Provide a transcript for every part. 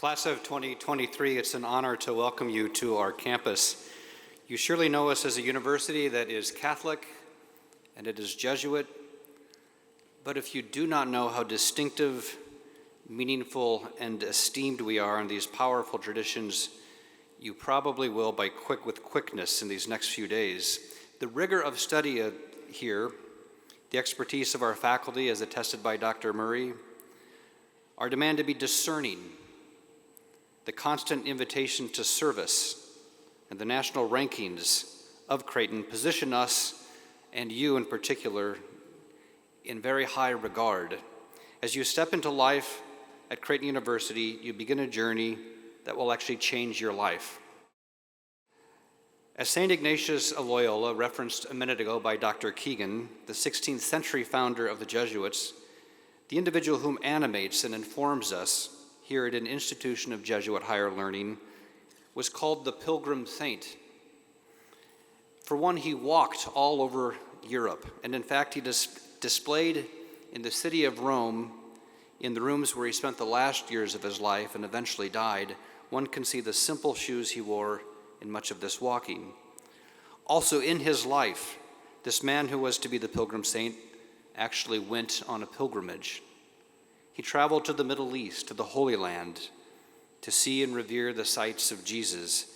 Class of 2023, it's an honor to welcome you to our campus. You surely know us as a university that is Catholic and it is Jesuit, but if you do not know how distinctive, meaningful, and esteemed we are in these powerful traditions, you probably will with quickness in these next few days. The rigor of study here, the expertise of our faculty as attested by Dr. Murray, our demand to be discerning, the constant invitation to service, and the national rankings of Creighton position us, and you in particular, in very high regard. As you step into life at Creighton University, you begin a journey that will actually change your life. As St. Ignatius of Loyola, referenced a minute ago by Dr. Keegan, the 16th century founder of the Jesuits, the individual whom animates and informs us here at an institution of Jesuit higher learning was called the Pilgrim Saint. For one, he walked all over Europe, and in fact, he displayed in the city of Rome, in the rooms where he spent the last years of his life and eventually died. One can see the simple shoes he wore in much of this walking. Also in his life, this man who was to be the Pilgrim Saint actually went on a pilgrimage. He traveled to the Middle East, to the Holy Land, to see and revere the sights of Jesus,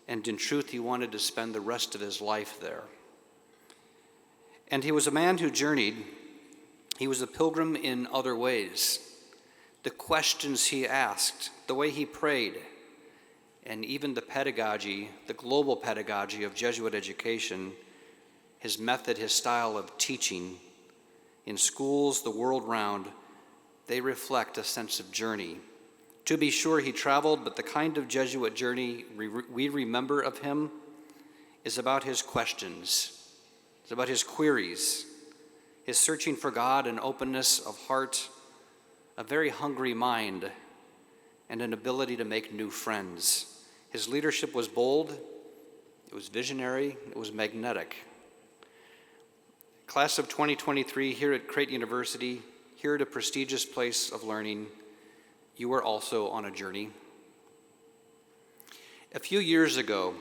and in truth, he wanted to spend the rest of his life there. And he was a man who journeyed. He was a pilgrim in other ways. The questions he asked, the way he prayed, and even the pedagogy, the global pedagogy of Jesuit education, his method, his style of teaching in schools the world round, they reflect a sense of journey. To be sure, he traveled, but the kind of Jesuit journey we remember of him is about his questions. It's about his queries, his searching for God, an openness of heart, a very hungry mind, and an ability to make new friends. His leadership was bold, it was visionary, it was magnetic. Class of 2023 here at Creighton University, here at a prestigious place of learning, you are also on a journey. A few years ago,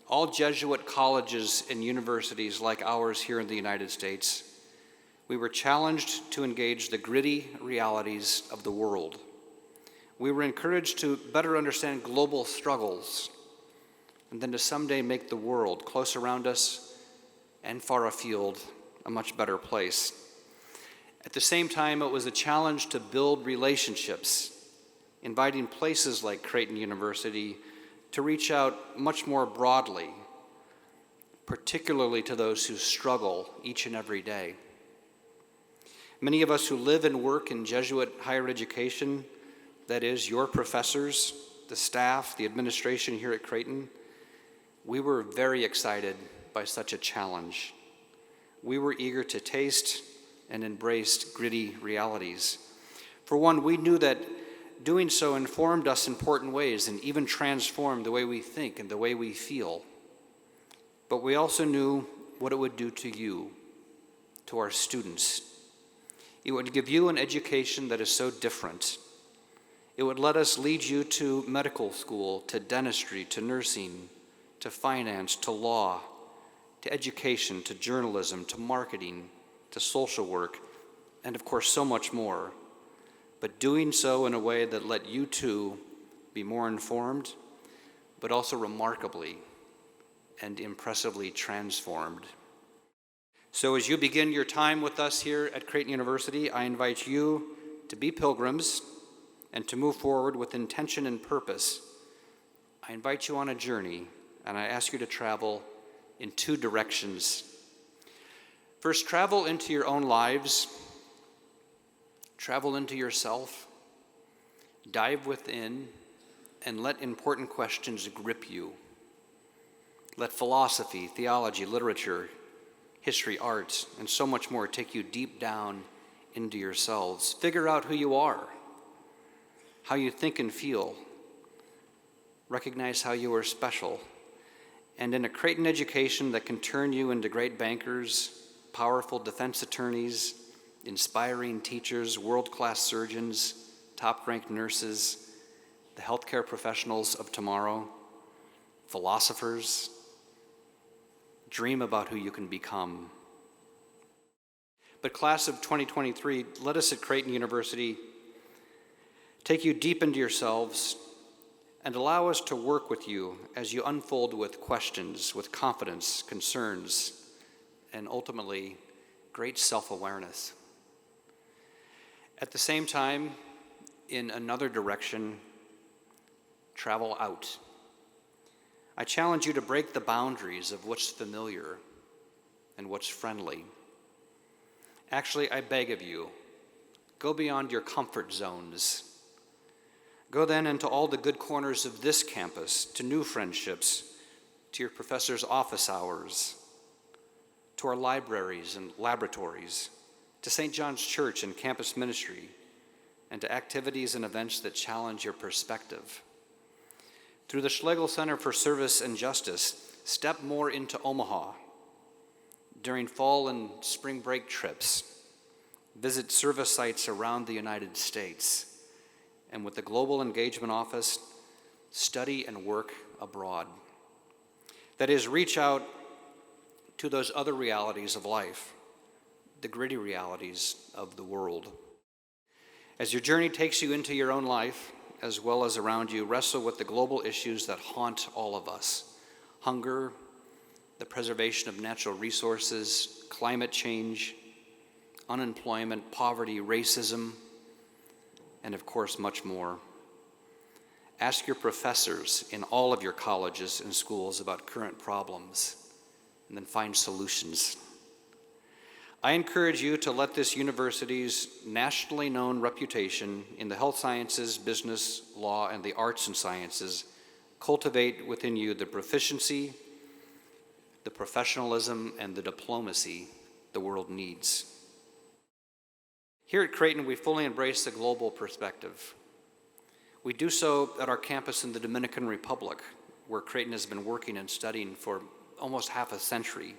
all Jesuit colleges and universities like ours here in the United States, we were challenged to engage the gritty realities of the world. We were encouraged to better understand global struggles and then to someday make the world close around us and far afield a much better place. At the same time, it was a challenge to build relationships, inviting places like Creighton University to reach out much more broadly, particularly to those who struggle each and every day. Many of us who live and work in Jesuit higher education, that is, your professors, the staff, the administration here at Creighton, we were very excited by such a challenge. We were eager to taste and embraced gritty realities. For one, we knew that doing so informed us in important ways and even transformed the way we think and the way we feel. But we also knew what it would do to you, to our students. It would give you an education that is so different. It would let us lead you to medical school, to dentistry, to nursing, to finance, to law, to education, to journalism, to marketing, to social work, and of course so much more, but doing so in a way that let you too be more informed, but also remarkably and impressively transformed. So as you begin your time with us here at Creighton University, I invite you to be pilgrims and to move forward with intention and purpose. I invite you on a journey, and I ask you to travel in two directions. First, travel into your own lives, travel into yourself, dive within, and let important questions grip you. Let philosophy, theology, literature, history, art, and so much more take you deep down into yourselves. Figure out who you are, how you think and feel. Recognize how you are special. And in a Creighton education that can turn you into great bankers, powerful defense attorneys, inspiring teachers, world-class surgeons, top-ranked nurses, the healthcare professionals of tomorrow, philosophers. Dream about who you can become. But class of 2023, let us at Creighton University take you deep into yourselves and allow us to work with you as you unfold with questions, with confidence, concerns, and ultimately, great self-awareness. At the same time, in another direction, travel out. I challenge you to break the boundaries of what's familiar and what's friendly. Actually, I beg of you, go beyond your comfort zones. Go then into all the good corners of this campus, to new friendships, to your professors' office hours, to our libraries and laboratories, to St. John's Church and campus ministry, and to activities and events that challenge your perspective. Through the Schlegel Center for Service and Justice, step more into Omaha. During fall and spring break trips, visit service sites around the United States. And with the Global Engagement Office, study and work abroad. That is, reach out to those other realities of life, the gritty realities of the world. As your journey takes you into your own life, as well as around you, wrestle with the global issues that haunt all of us: hunger, the preservation of natural resources, climate change, unemployment, poverty, racism, and of course, much more. Ask your professors in all of your colleges and schools about current problems, and then find solutions. I encourage you to let this university's nationally known reputation in the health sciences, business, law, and the arts and sciences cultivate within you the proficiency, the professionalism, and the diplomacy the world needs. Here at Creighton, we fully embrace the global perspective. We do so at our campus in the Dominican Republic, where Creighton has been working and studying for almost half a century.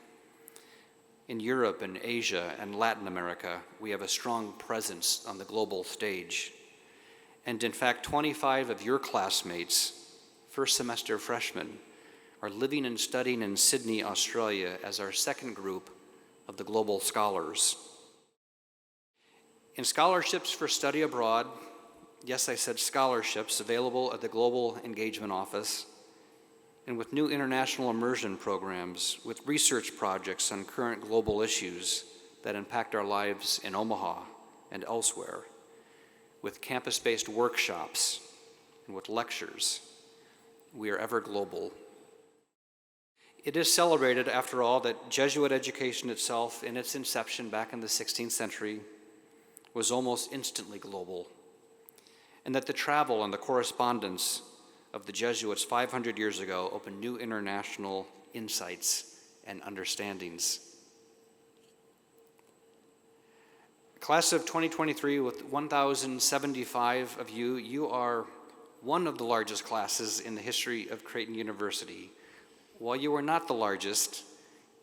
In Europe and Asia and Latin America, we have a strong presence on the global stage. And in fact, 25 of your classmates, first semester freshmen, are living and studying in Sydney, Australia as our second group of the global scholars. In scholarships for study abroad, yes, I said scholarships, available at the Global Engagement Office, and with new international immersion programs, with research projects on current global issues that impact our lives in Omaha and elsewhere, with campus-based workshops, and with lectures, we are ever global. It is celebrated, after all, that Jesuit education itself, in its inception back in the 16th century, was almost instantly global, and that the travel and the correspondence of the Jesuits 500 years ago opened new international insights and understandings. Class of 2023, with 1,075 of you, you are one of the largest classes in the history of Creighton University. While you are not the largest,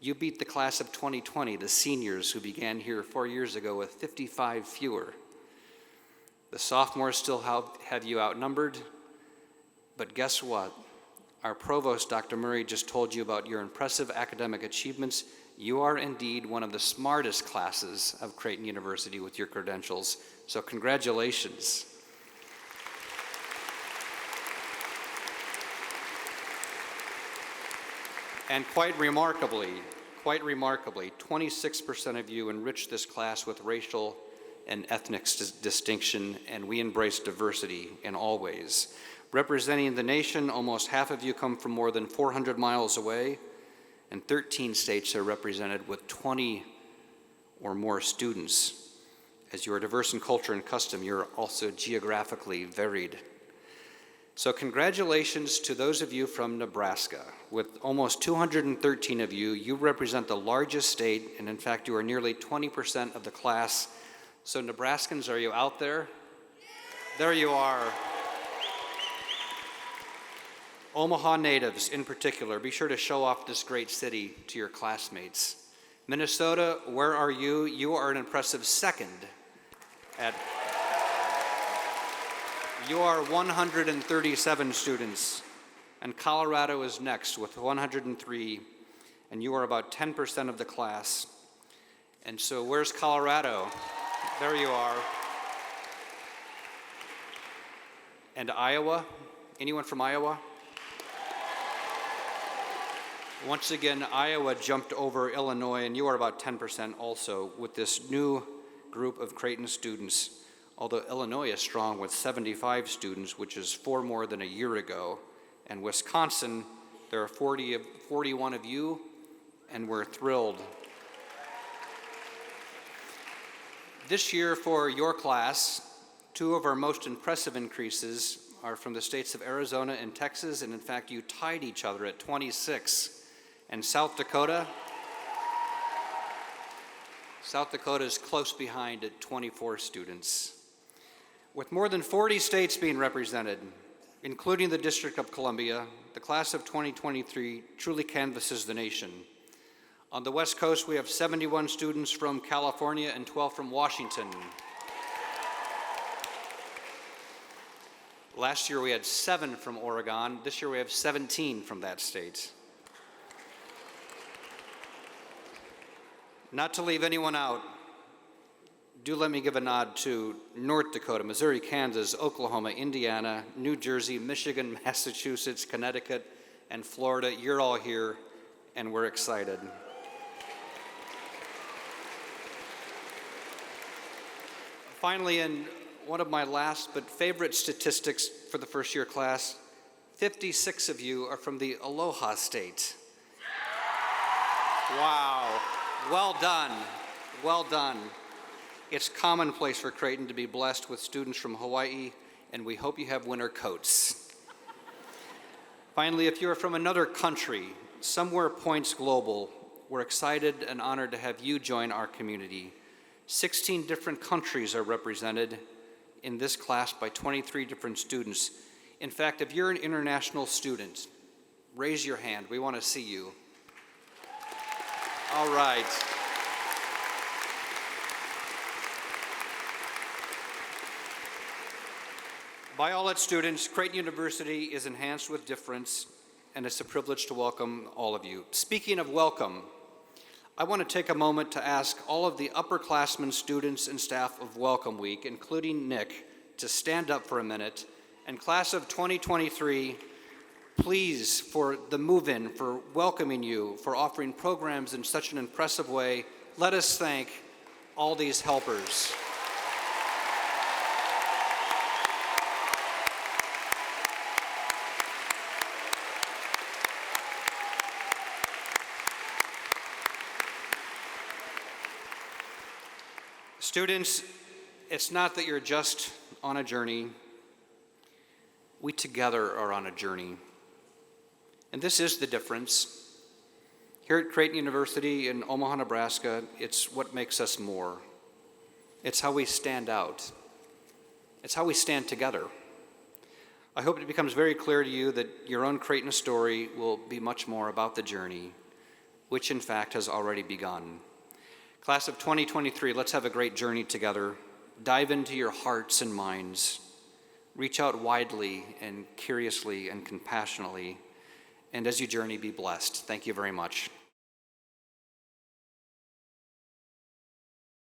you beat the class of 2020, the seniors who began here 4 years ago with 55 fewer. The sophomores still have you outnumbered, but guess what? Our provost, Dr. Murray, just told you about your impressive academic achievements. You are indeed one of the smartest classes of Creighton University with your credentials, so congratulations. And quite remarkably, 26% of you enriched this class with racial and ethnic distinction, and we embrace diversity in all ways. Representing the nation, almost half of you come from more than 400 miles away, and 13 states are represented with 20 or more students. As you are diverse in culture and custom, you're also geographically varied. So congratulations to those of you from Nebraska. With almost 213 of you, you represent the largest state, and in fact, you are nearly 20% of the class. So Nebraskans, are you out there? There you are. Omaha natives in particular, be sure to show off this great city to your classmates. Minnesota, where are you? You are an impressive second at You are 137 students, and Colorado is next with 103, and you are about 10% of the class. And so where's Colorado? There you are. And Iowa? Anyone from Iowa? Once again, Iowa jumped over Illinois, and you are about 10% also with this new group of Creighton students, although Illinois is strong with 75 students, which is 4 more than a year ago. And Wisconsin, there are 41 of you, and we're thrilled. This year for your class, 2 of our most impressive increases are from the states of Arizona and Texas, and in fact, you tied each other at 26. And South Dakota is close behind at 24 students. With more than 40 states being represented, including the District of Columbia, the class of 2023 truly canvasses the nation. On the West Coast, we have 71 students from California and 12 from Washington. Last year we had 7 from Oregon. This year we have 17 from that state. Not to leave anyone out, do let me give a nod to North Dakota, Missouri, Kansas, Oklahoma, Indiana, New Jersey, Michigan, Massachusetts, Connecticut, and Florida. You're all here, and we're excited. Finally, in one of my last but favorite statistics for the first year class, 56 of you are from the Aloha State. Wow. Well done, well done. It's commonplace for Creighton to be blessed with students from Hawaii, and we hope you have winter coats. Finally, if you're from another country, somewhere points global, we're excited and honored to have you join our community. 16 different countries are represented in this class by 23 different students. In fact, if you're an international student, raise your hand. We want to see you. All right. By all its students, Creighton University is enhanced with difference, and it's a privilege to welcome all of you. Speaking of welcome, I want to take a moment to ask all of the upperclassmen students and staff of Welcome Week, including Nick, to stand up for a minute. And class of 2023, please, for the move-in, for welcoming you, for offering programs in such an impressive way, let us thank all these helpers. Students, it's not that you're just on a journey. We together are on a journey. And this is the difference. Here at Creighton University in Omaha, Nebraska, it's what makes us more. It's how we stand out. It's how we stand together. I hope it becomes very clear to you that your own Creighton story will be much more about the journey, which in fact has already begun. Class of 2023, let's have a great journey together. Dive into your hearts and minds. Reach out widely and curiously and compassionately. And as you journey, be blessed. Thank you very much.